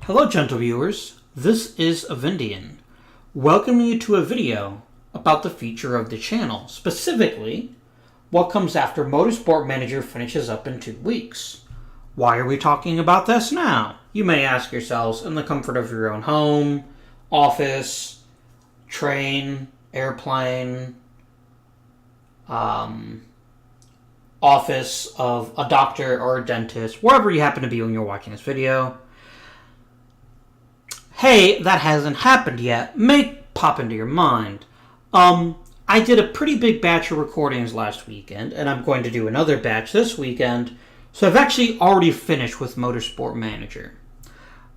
Hello gentle viewers, this is Avindian, welcoming you to a video about the future of the channel, specifically what comes after Motorsport Manager finishes up in 2 weeks. Why are we talking about this now? You may ask yourselves in the comfort of your own home, office, train, airplane, office of a doctor or a dentist, wherever you happen to be when you're watching this video. Hey, that hasn't happened yet, may pop into your mind. I did a pretty big batch of recordings last weekend, and I'm going to do another batch this weekend, so I've actually already finished with Motorsport Manager.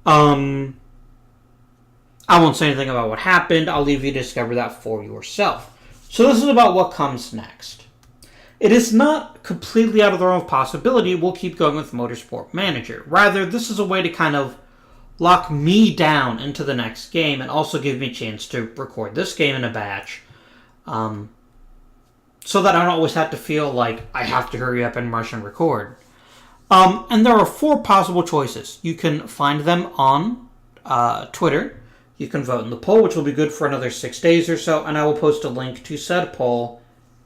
I won't say anything about what happened, I'll leave you to discover that for yourself. So this is about what comes next. It is not completely out of the realm of possibility we'll keep going with Motorsport Manager. Rather, this is a way to kind of lock me down into the next game and also give me a chance to record this game in a batch, so that I don't always have to feel like I have to hurry up and rush and record. And there are 4 possible choices. You can find them on Twitter. You can vote in the poll, which will be good for another 6 days or so, and I will post a link to said poll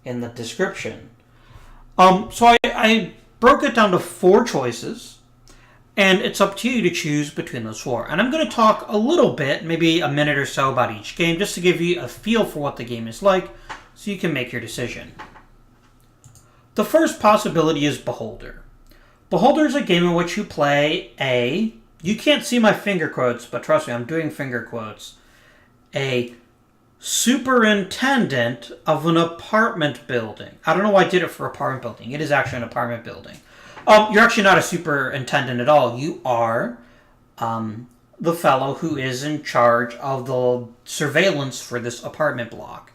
in the description. So I broke it down to 4 choices, and it's up to you to choose between those 4. And I'm going to talk a little bit, maybe a minute or so, about each game, just to give you a feel for what the game is like, so you can make your decision. The first possibility is Beholder. Beholder is a game in which you play you can't see my finger quotes, but trust me, I'm doing finger quotes, a superintendent of an apartment building. I don't know why I did it for apartment building. It is actually an apartment building. You're actually not a superintendent at all. You are the fellow who is in charge of the surveillance for this apartment block.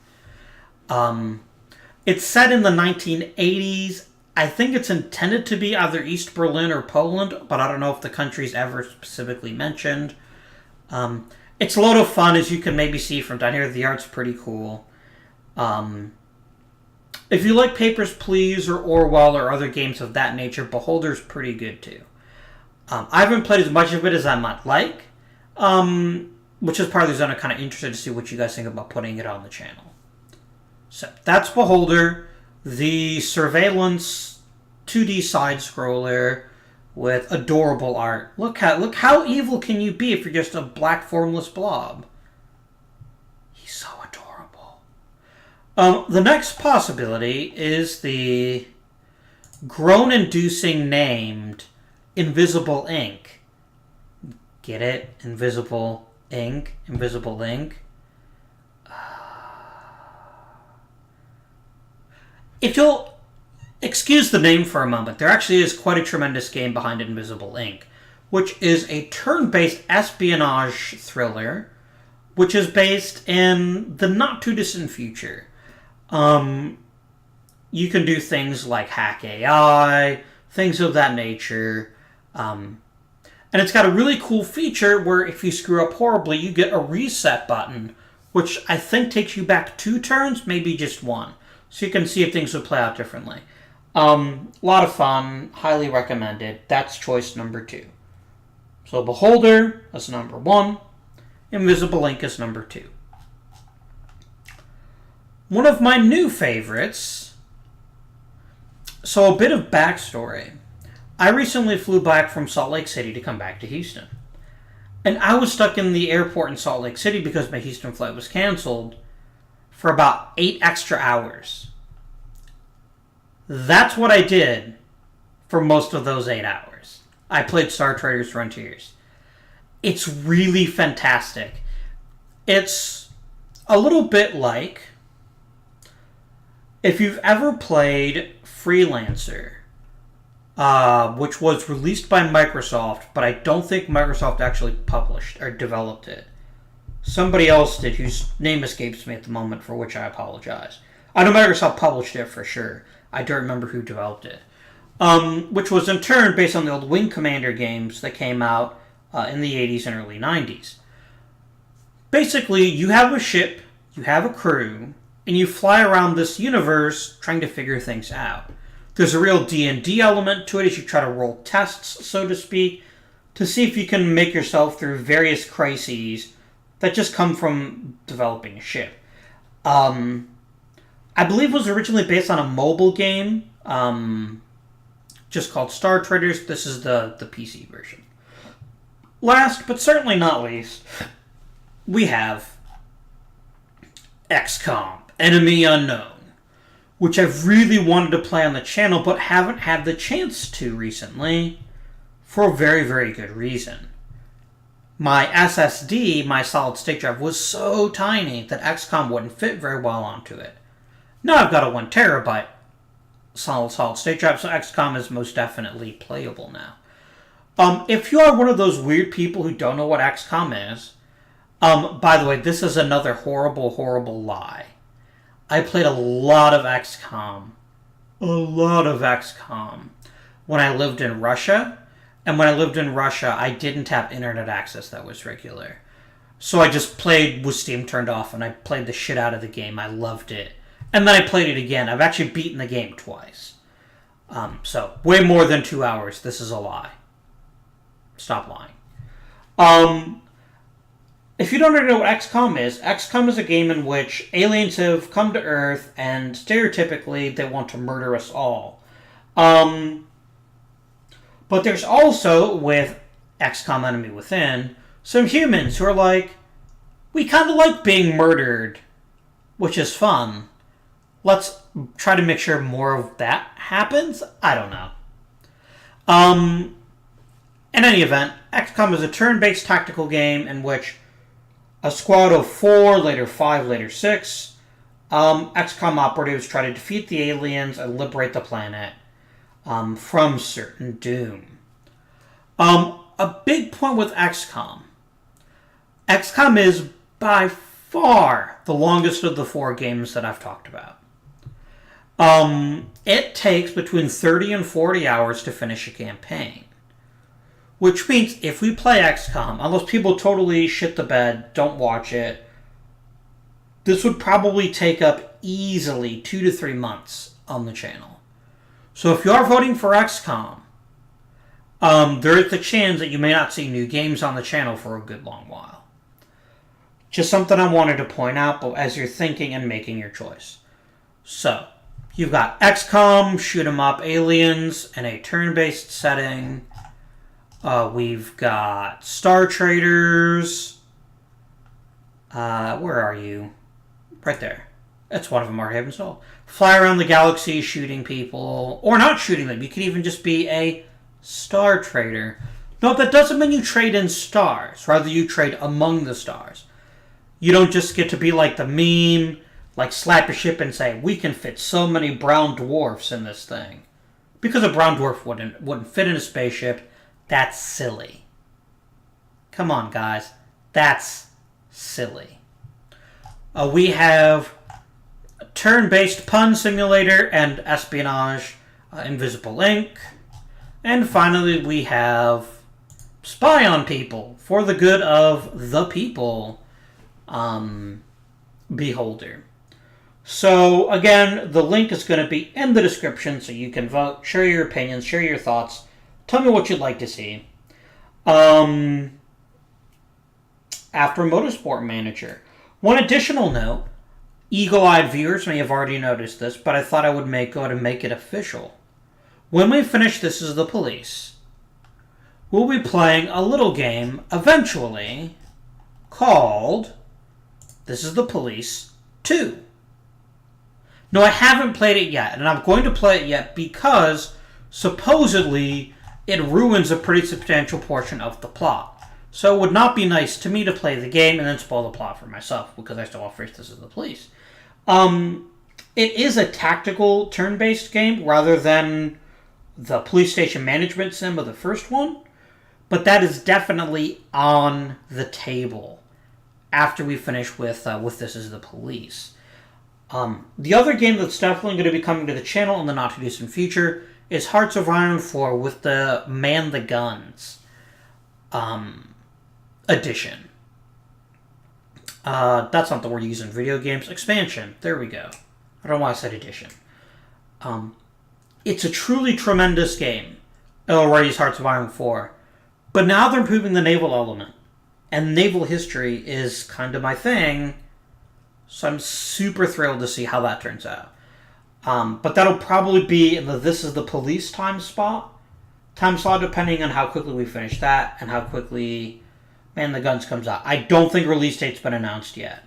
It's set in the 1980s. I think it's intended to be either East Berlin or Poland, but I don't know if the country's ever specifically mentioned. It's a lot of fun, as you can maybe see from down here. The art's pretty cool. If you like Papers, Please or Orwell or other games of that nature, Beholder's pretty good too. I haven't played as much of it as I might like, which is part of the reason I'm kind of interested to see what you guys think about putting it on the channel. So that's Beholder, the surveillance 2D side-scroller with adorable art. Look how evil can you be if you're just a black formless blob? He's so adorable. The next possibility is the groan-inducing named Invisible Ink. Get it? Invisible ink? Invisible ink? If you'll excuse the name for a moment, there actually is quite a tremendous game behind Invisible Ink, which is a turn-based espionage thriller, which is based in the not-too-distant future. You can do things like hack AI, things of that nature, and it's got a really cool feature where if you screw up horribly, you get a reset button, which I think takes you back 2 turns, maybe just 1. So you can see if things would play out differently. A lot of fun, highly recommended. That's choice number 2. So Beholder is number 1. Invisible Ink is number 2. One of my new favorites. So a bit of backstory. I recently flew back from Salt Lake City to come back to Houston. And I was stuck in the airport in Salt Lake City because my Houston flight was canceled for about 8 extra hours. That's what I did for most of those 8 hours. I played Star Traders Frontiers. It's really fantastic. It's a little bit like if you've ever played Freelancer, which was released by Microsoft, but I don't think Microsoft actually published or developed it. Somebody else did, whose name escapes me at the moment, for which I apologize. I know Microsoft published it for sure. I don't remember who developed it. Which was in turn based on the old Wing Commander games that came out in the 80s and early 90s. Basically, you have a ship, you have a crew, and you fly around this universe trying to figure things out. There's a real D&D element to it as you try to roll tests, so to speak. to see if you can make yourself through various crises that just come from developing a ship. I believe it was originally based on a mobile game, just called Star Traders. This is the PC version. Last, but certainly not least, we have XCOM, Enemy Unknown, which I've really wanted to play on the channel, but haven't had the chance to recently, for a very, very good reason. My SSD, my solid state drive, was so tiny that XCOM wouldn't fit very well onto it. Now I've got a 1 terabyte solid state drive, so XCOM is most definitely playable now. If you are one of those weird people who don't know what XCOM is, by the way, this is another horrible, horrible lie. I played a lot of XCOM. When I lived in Russia. And when I lived in Russia, I didn't have internet access that was regular. So I just played with Steam turned off, and I played the shit out of the game. I loved it. And then I played it again. I've actually beaten the game twice. So, way more than 2 hours. This is a lie. Stop lying. If you don't already know what XCOM is a game in which aliens have come to Earth, and stereotypically, they want to murder us all. But there's also, with XCOM Enemy Within, some humans who are like, we kind of like being murdered, which is fun. Let's try to make sure more of that happens? I don't know. In any event, XCOM is a turn-based tactical game in which a squad of 4, later 5, later 6, XCOM operatives try to defeat the aliens and liberate the planet from certain doom. A big point with XCOM is by far the longest of the 4 games that I've talked about. It takes between 30 and 40 hours to finish a campaign. Which means if we play XCOM, unless people totally shit the bed, don't watch it, this would probably take up easily 2 to 3 months on the channel. So if you are voting for XCOM, there is the chance that you may not see new games on the channel for a good long while. Just something I wanted to point out as you're thinking and making your choice. So, you've got XCOM, shoot 'em up aliens in a turn-based setting. We've got Star Traders. Where are you? Right there. That's one of them already have installed. Fly around the galaxy shooting people. Or not shooting them. You could even just be a Star Trader. No, that doesn't mean you trade in stars. Rather, you trade among the stars. You don't just get to be like the meme, like slap your ship and say, we can fit so many brown dwarfs in this thing. Because a brown dwarf wouldn't fit in a spaceship. That's silly. Come on, guys. That's silly. We have turn-based pun simulator and espionage, Invisible Ink. And finally, we have spy on people for the good of the people, Beholder. So, again, the link is going to be in the description so you can vote, share your opinions, share your thoughts, tell me what you'd like to see. After Motorsport Manager. One additional note, eagle-eyed viewers may have already noticed this, but I thought I would go ahead and make it official. When we finish This Is the Police, we'll be playing a little game, eventually, called This Is the Police 2. No, I haven't played it yet, and I'm going to play it yet because, supposedly, it ruins a pretty substantial portion of the plot. So it would not be nice to me to play the game and then spoil the plot for myself, because I still want to finish This Is the Police. It is a tactical turn-based game, rather than the police station management sim of the first one, but that is definitely on the table after we finish with This Is the Police. The other game that's definitely going to be coming to the channel in the not-too-distant future is Hearts of Iron 4 with the Man the Guns edition. That's not the word you use in video games. Expansion. There we go. I don't know why I said edition. It's a truly tremendous game. Alrighty's Hearts of Iron 4. But now they're improving the naval element. And naval history is kind of my thing. So I'm super thrilled to see how that turns out. But that'll probably be in the This Is the Police time slot, depending on how quickly we finish that and how quickly Man the Guns comes out. I don't think release date's been announced yet.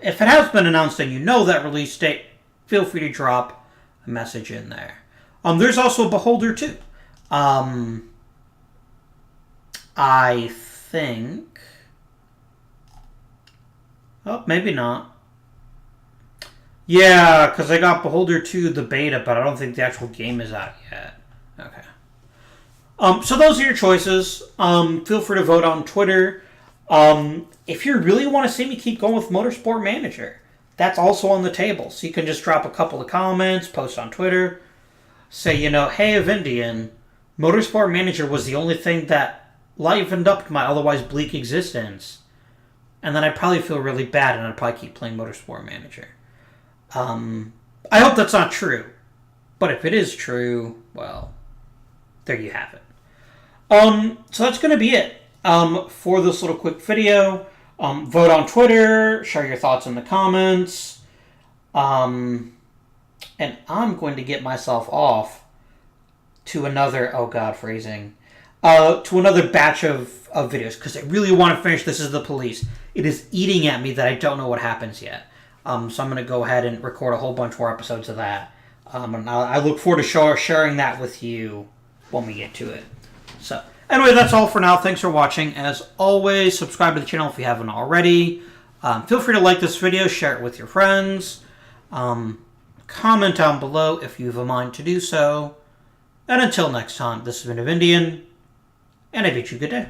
If it has been announced and you know that release date, feel free to drop a message in there. There's also Beholder 2. I think... Oh, maybe not. Yeah, because I got Beholder 2, the beta, but I don't think the actual game is out yet. Okay. So those are your choices. Feel free to vote on Twitter. If you really want to see me keep going with Motorsport Manager, that's also on the table. So you can just drop a couple of comments, post on Twitter, say, hey, Avindian, Motorsport Manager was the only thing that livened up my otherwise bleak existence. And then I'd probably feel really bad, and I'd probably keep playing Motorsport Manager. I hope that's not true. But if it is true, well, there you have it. So that's going to be it for this little quick video. Vote on Twitter, share your thoughts in the comments. And I'm going to get myself off to another, to another batch of videos, because I really want to finish This Is the Police. It is eating at me that I don't know what happens yet. So I'm going to go ahead and record a whole bunch more episodes of that. And I look forward to sharing that with you when we get to it. So, anyway, that's all for now. Thanks for watching. As always, subscribe to the channel if you haven't already. Feel free to like this video, share it with your friends. Comment down below if you have a mind to do so. And until next time, this has been Avindian, and I bid you good day.